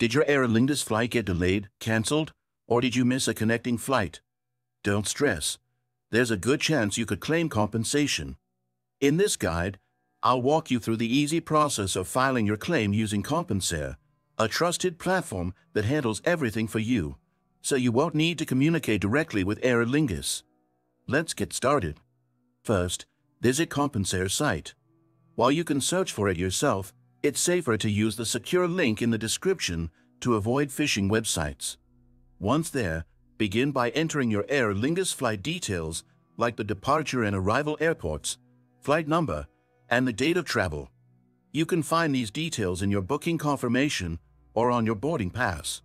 Did your Aer Lingus flight get delayed, cancelled, or did you miss a connecting flight? Don't stress. There's a good chance you could claim compensation. In this guide, I'll walk you through the easy process of filing your claim using Compensair, a trusted platform that handles everything for you, so you won't need to communicate directly with Aer Lingus. Let's get started. First, visit Compensair's site. While you can search for it yourself, it's safer to use the secure link in the description to avoid phishing websites. Once there, begin by entering your Aer Lingus flight details like the departure and arrival airports, flight number, and the date of travel. You can find these details in your booking confirmation or on your boarding pass.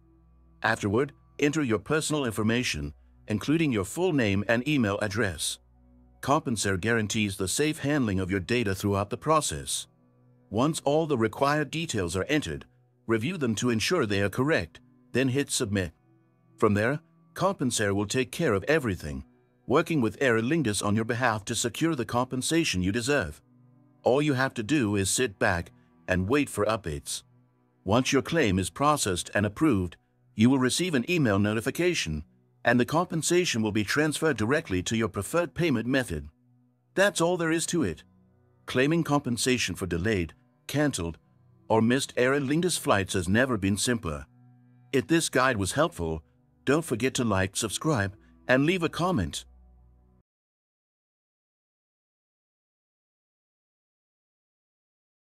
Afterward, enter your personal information, including your full name and email address. Compensair guarantees the safe handling of your data throughout the process. Once all the required details are entered, review them to ensure they are correct, then hit Submit. From there, Compensair will take care of everything, working with Aer Lingus on your behalf to secure the compensation you deserve. All you have to do is sit back and wait for updates. Once your claim is processed and approved, you will receive an email notification, and the compensation will be transferred directly to your preferred payment method. That's all there is to it. Claiming compensation for delayed, cancelled, or missed Aer Lingus flights has never been simpler. If this guide was helpful, don't forget to like, subscribe, and leave a comment.